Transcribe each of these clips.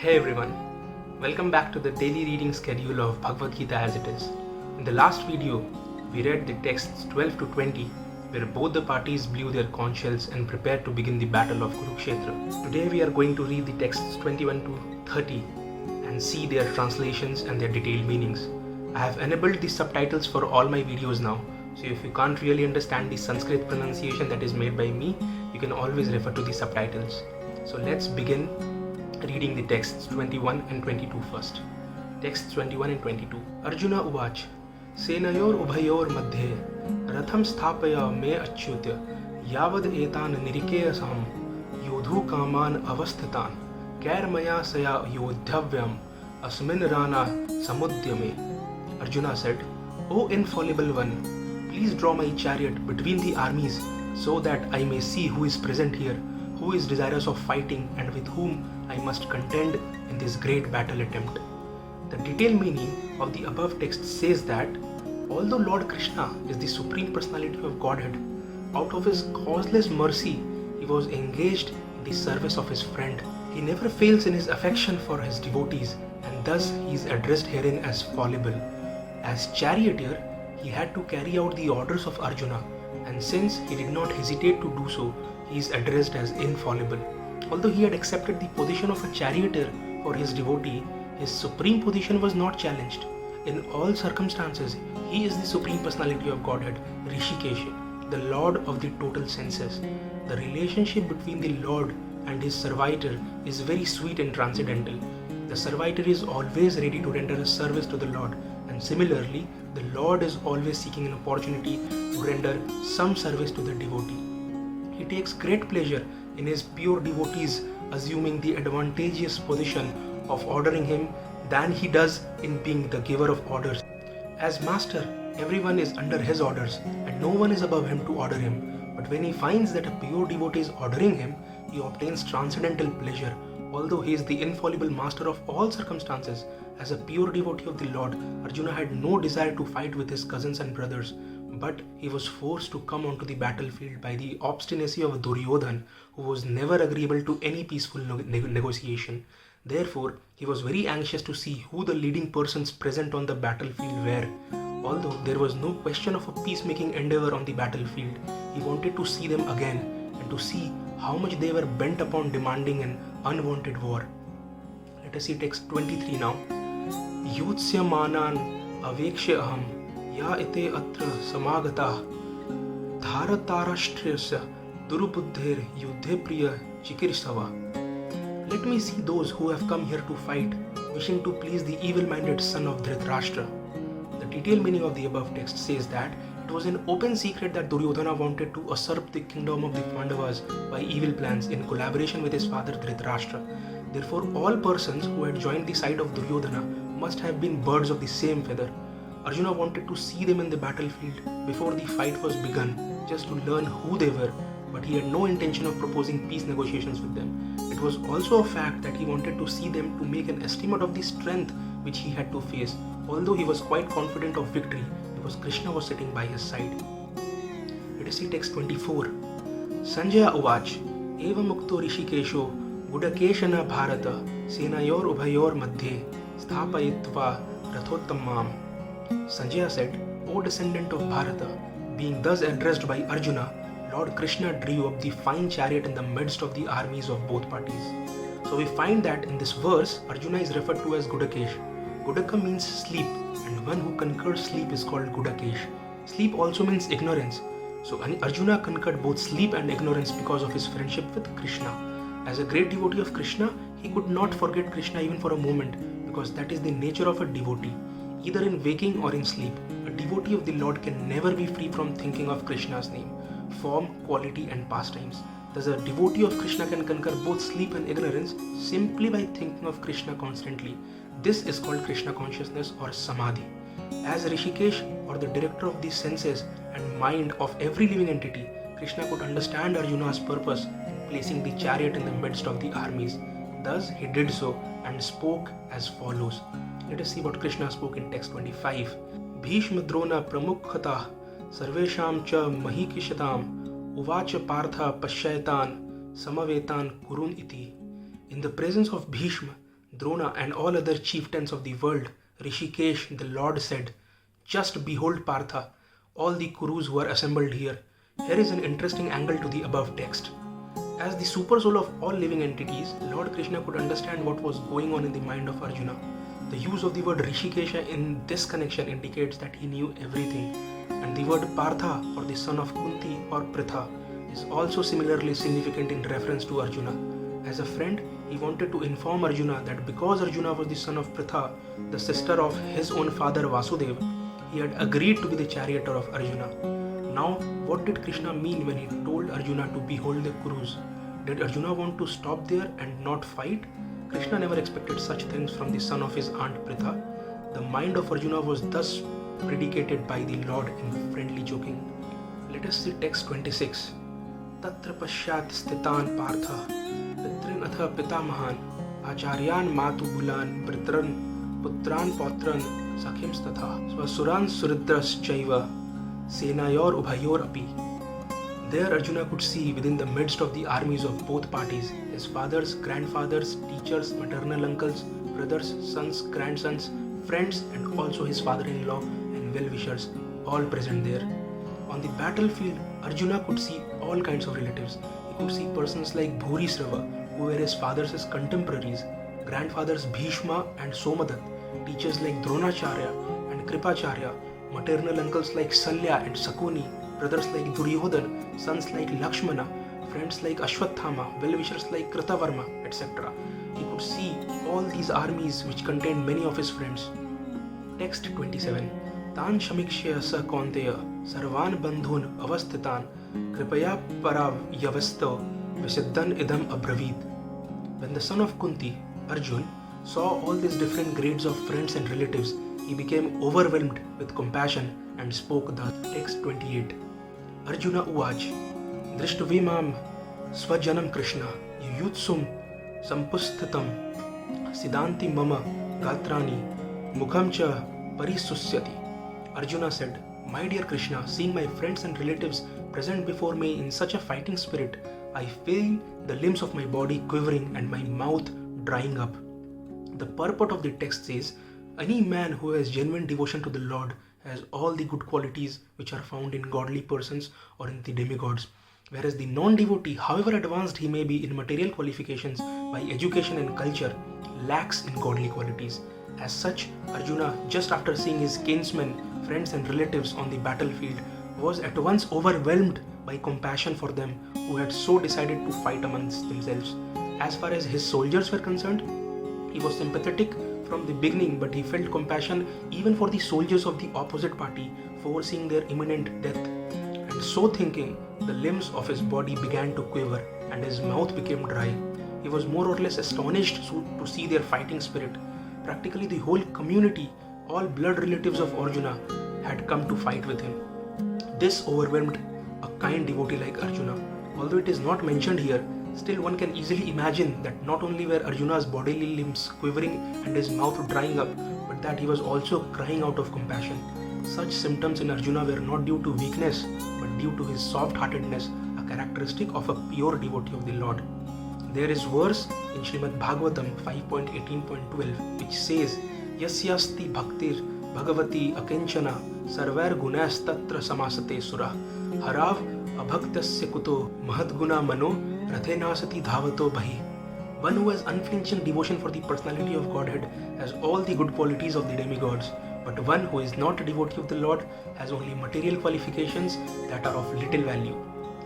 Hey everyone, welcome back to the daily reading schedule of Bhagavad Gita as it is. In the last video, we read the texts 12 to 20 where both the parties blew their conch shells and prepared to begin the battle of Kurukshetra. Today we are going to read the texts 21 to 30 and see their translations and their detailed meanings. I have enabled the subtitles for all my videos now, so if you can't really understand the Sanskrit pronunciation that is made by me, you can always refer to the subtitles. So let's begin reading the texts 21 and 22 first. Texts 21 and 22. Arjuna Uvach Senayor Ubhayor Madhye Ratham Sthapaya Me Achyutya Yavad Etan Nirikeyasam Yodhu Kaman Avasthitan Kairmaya Saya Yodhavyam Asmin Rana Samudyame. Arjuna said, O infallible one, please draw my chariot between the armies so that I may see who is present here, who is desirous of fighting and with whom I must contend in this great battle attempt. The detailed meaning of the above text says that although Lord Krishna is the Supreme Personality of Godhead, out of his causeless mercy, he was engaged in the service of his friend. He never fails in his affection for his devotees, and thus he is addressed herein as fallible. As charioteer, he had to carry out the orders of Arjuna, and since he did not hesitate to do so, he is addressed as infallible. Although he had accepted the position of a charioteer for his devotee, his supreme position was not challenged. In all circumstances, he is the Supreme Personality of Godhead, Rishikesh, the Lord of the total senses. The relationship between the Lord and his servitor is very sweet and transcendental. The servitor is always ready to render a service to the Lord, and similarly, the Lord is always seeking an opportunity to render some service to the devotee. He takes great pleasure in his pure devotees assuming the advantageous position of ordering him than he does in being the giver of orders. As master, everyone is under his orders and no one is above him to order him. But when he finds that a pure devotee is ordering him, he obtains transcendental pleasure. Although he is the infallible master of all circumstances, as a pure devotee of the Lord, Arjuna had no desire to fight with his cousins and brothers, but he was forced to come onto the battlefield by the obstinacy of Duryodhan, who was never agreeable to any peaceful negotiation. Therefore, he was very anxious to see who the leading persons present on the battlefield were. Although there was no question of a peacemaking endeavor on the battlefield, he wanted to see them again and to see how much they were bent upon demanding an unwanted war. Let us see text 23 now. Yutsya manan avekshya aham ya ite atra samagata dharatarashtrasya durubuddher yuddhe priya chikirsava. Let me see those who have come here to fight, wishing to please the evil-minded son of Dhritarashtra. The detailed meaning of the above text says that it was an open secret that Duryodhana wanted to usurp the kingdom of the Pandavas by evil plans in collaboration with his father Dhritarashtra. Therefore, all persons who had joined the side of Duryodhana must have been birds of the same feather. Arjuna wanted to see them in the battlefield before the fight was begun, just to learn who they were, but he had no intention of proposing peace negotiations with them. It was also a fact that he wanted to see them to make an estimate of the strength which he had to face. Although he was quite confident of victory, because Krishna was sitting by his side. Let us see text 24. Sanjaya Uvach Eva Mukto Rishikesho Gudakeshana Bharata Senayor Ubhayor Madhye Sthapayitva Rathottamam. Sanjaya said, O descendant of Bharata, being thus addressed by Arjuna, Lord Krishna drew up the fine chariot in the midst of the armies of both parties. So we find that in this verse, Arjuna is referred to as Gudakesh. Gudaka means sleep, and one who conquers sleep is called Gudakesh. Sleep also means ignorance. So Arjuna conquered both sleep and ignorance because of his friendship with Krishna. As a great devotee of Krishna, he could not forget Krishna even for a moment, because that is the nature of a devotee. Either in waking or in sleep, a devotee of the Lord can never be free from thinking of Krishna's name, form, quality and pastimes. Thus a devotee of Krishna can conquer both sleep and ignorance simply by thinking of Krishna constantly. This is called Krishna consciousness or Samadhi. As Rishikesh, or the director of the senses and mind of every living entity, Krishna could understand Arjuna's purpose in placing the chariot in the midst of the armies. Thus he did so and spoke as follows. Let us see what Krishna spoke in text 25. Bhishma Drona Pramukhata Sarvesham cha Mahikishatam Uvacha Partha Pashyaitan Samavetan Kurun iti. In the presence of Bhishma, Drona and all other chieftains of the world, Rishikesh, the Lord said, "Just behold Partha, all the Kurus who are assembled here." Here is an interesting angle to the above text. As the super soul of all living entities, Lord Krishna could understand what was going on in the mind of Arjuna. The use of the word Rishikesha in this connection indicates that he knew everything, and the word Partha, or the son of Kunti or Pritha, is also similarly significant in reference to Arjuna. As a friend, he wanted to inform Arjuna that because Arjuna was the son of Pritha, the sister of his own father Vasudeva, he had agreed to be the charioteer of Arjuna. Now, what did Krishna mean when he told Arjuna to behold the Kurus? Did Arjuna want to stop there and not fight? Krishna never expected such things from the son of his aunt Pritha. The mind of Arjuna was thus predicated by the Lord in friendly joking. Let us see text 26. Tatra pashyat sthitan partha pitrin atha pitamahan acharyan matubulan britran putran potran sakhims tatha swasuran suridras chaiva senayor ubhayor api. There Arjuna could see within the midst of the armies of both parties his fathers, grandfathers, teachers, maternal uncles, brothers, sons, grandsons, friends, and also his father-in-law and well-wishers, all present there. On the battlefield, Arjuna could see all kinds of relatives. He could see persons like Bhurisrava, who were his father's contemporaries, grandfathers Bhishma and Somadat, teachers like Dronacharya and Kripacharya, maternal uncles like Salya and Sakuni, brothers like Duryodhan, sons like Lakshmana, friends like Ashwathama, well-wishers like Kritavarma, etc. He could see all these armies which contained many of his friends. Text 27. Tan shamikshya sa kaunteya sarvan bandhun avasthitan kripaya parav yavasto visiddhan idam abravid. When the son of Kunti, Arjun, saw all these different grades of friends and relatives, he became overwhelmed with compassion and spoke thus. Text 28. Arjuna Uvaj Drishtavimam Swajanam Krishna Yutsum Sampusthitam Siddhanti Mama Gatrani Mukham cha Parisusyati. Arjuna said, "My dear Krishna, seeing my friends and relatives present before me in such a fighting spirit, I feel the limbs of my body quivering and my mouth drying up." The purport of the text says, any man who has genuine devotion to the Lord has all the good qualities which are found in godly persons or in the demigods, whereas the non-devotee, however advanced he may be in material qualifications by education and culture, lacks in godly qualities. As such, Arjuna, just after seeing his kinsmen, friends and relatives on the battlefield, was at once overwhelmed by compassion for them who had so decided to fight amongst themselves. As far as his soldiers were concerned, he was sympathetic from the beginning, but he felt compassion even for the soldiers of the opposite party, foreseeing their imminent death. And so thinking, the limbs of his body began to quiver and his mouth became dry. He was more or less astonished to see their fighting spirit. Practically the whole community, all blood relatives of Arjuna, had come to fight with him. This overwhelmed a kind devotee like Arjuna. Although it is not mentioned here, still one can easily imagine that not only were Arjuna's bodily limbs quivering and his mouth drying up, but that he was also crying out of compassion. Such symptoms in Arjuna were not due to weakness, but due to his soft-heartedness, a characteristic of a pure devotee of the Lord. There is verse in Srimad Bhagavatam 5.18.12 which says, Yasyasti bhaktir bhagavati akinchana sarvair gunas tatra samasate sura harav abhaktasya kuto mahadguna mano rathenasati dhavato bhahi. One who has unflinching devotion for the personality of Godhead has all the good qualities of the demigods, but one who is not a devotee of the Lord has only material qualifications that are of little value.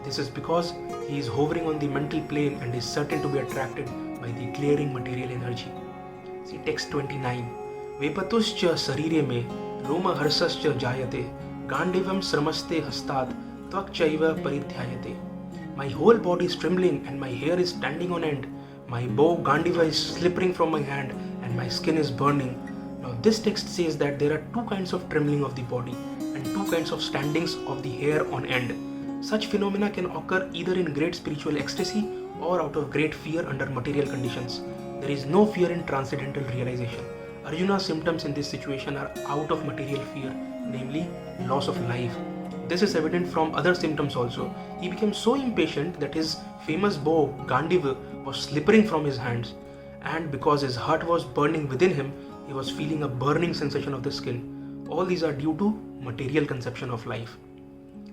This is because he is hovering on the mental plane and is certain to be attracted by the glaring material energy. See text 29. Vepatuscha sarire me roma harsascha jayate gandivam sramaste hastat tvakchaiva paridhyayate. My whole body is trembling and my hair is standing on end. My bow Gandiva is slipping from my hand and my skin is burning. Now this text says that there are two kinds of trembling of the body and two kinds of standings of the hair on end. Such phenomena can occur either in great spiritual ecstasy or out of great fear under material conditions. There is no fear in transcendental realization. Arjuna's symptoms in this situation are out of material fear, namely loss of life. This is evident from other symptoms also. He became so impatient that his famous bow, Gandiva, was slipping from his hands. and because his heart was burning within him, he was feeling a burning sensation of the skin. All these are due to material conception of life.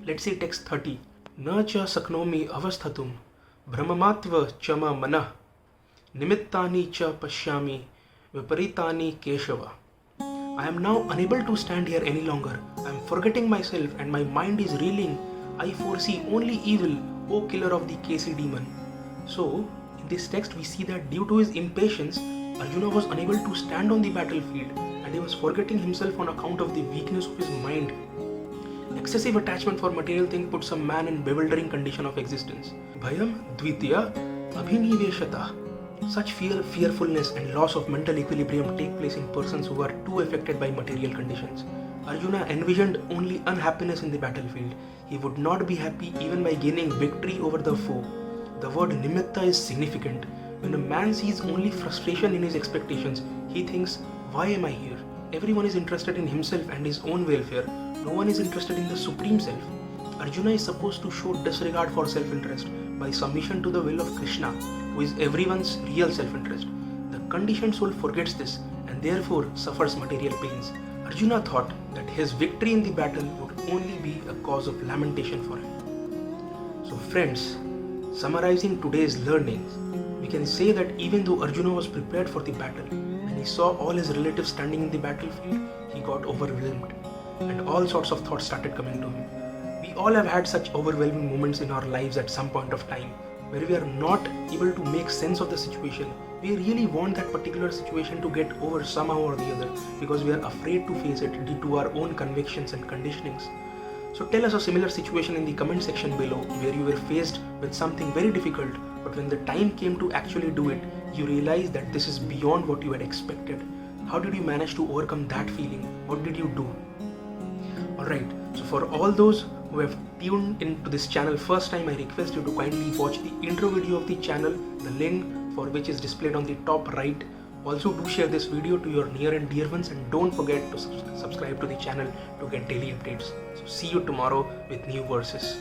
Let's see text 30. Na cha saknomi avasthatum brahmamatva chama manah nimittani cha pashyami viparitani keshava. I am now unable to stand here any longer. I am forgetting myself and my mind is reeling. I foresee only evil, O killer of the Kesi demon. So, in this text we see that due to his impatience, Arjuna was unable to stand on the battlefield and he was forgetting himself on account of the weakness of his mind. Excessive attachment for material things puts a man in bewildering condition of existence. Bhayam dvitiya abhiniveshata. Such fearfulness and loss of mental equilibrium take place in persons who are too affected by material conditions. Arjuna envisioned only unhappiness in the battlefield. He would not be happy even by gaining victory over the foe. The word nimitta is significant. When a man sees only frustration in his expectations, he thinks, why am I here? Everyone is interested in himself and his own welfare. No one is interested in the Supreme Self. Arjuna is supposed to show disregard for self-interest by submission to the will of Krishna, who is everyone's real self-interest. The conditioned soul forgets this and therefore suffers material pains. Arjuna thought that his victory in the battle would only be a cause of lamentation for him. So friends, summarizing today's learnings, we can say that even though Arjuna was prepared for the battle, when he saw all his relatives standing in the battlefield, he got overwhelmed and all sorts of thoughts started coming to him. We all have had such overwhelming moments in our lives at some point of time where we are not able to make sense of the situation. We really want that particular situation to get over somehow or the other because we are afraid to face it due to our own convictions and conditionings. So tell us a similar situation in the comment section below where you were faced with something very difficult, but when the time came to actually do it, you realized that this is beyond what you had expected. How did you manage to overcome that feeling? What did you do? Alright, so for all those who have tuned into this channel first time, I request you to kindly watch the intro video of the channel, the link for which is displayed on the top right. Also do share this video to your near and dear ones and don't forget to subscribe to the channel to get daily updates. So see you tomorrow with new verses.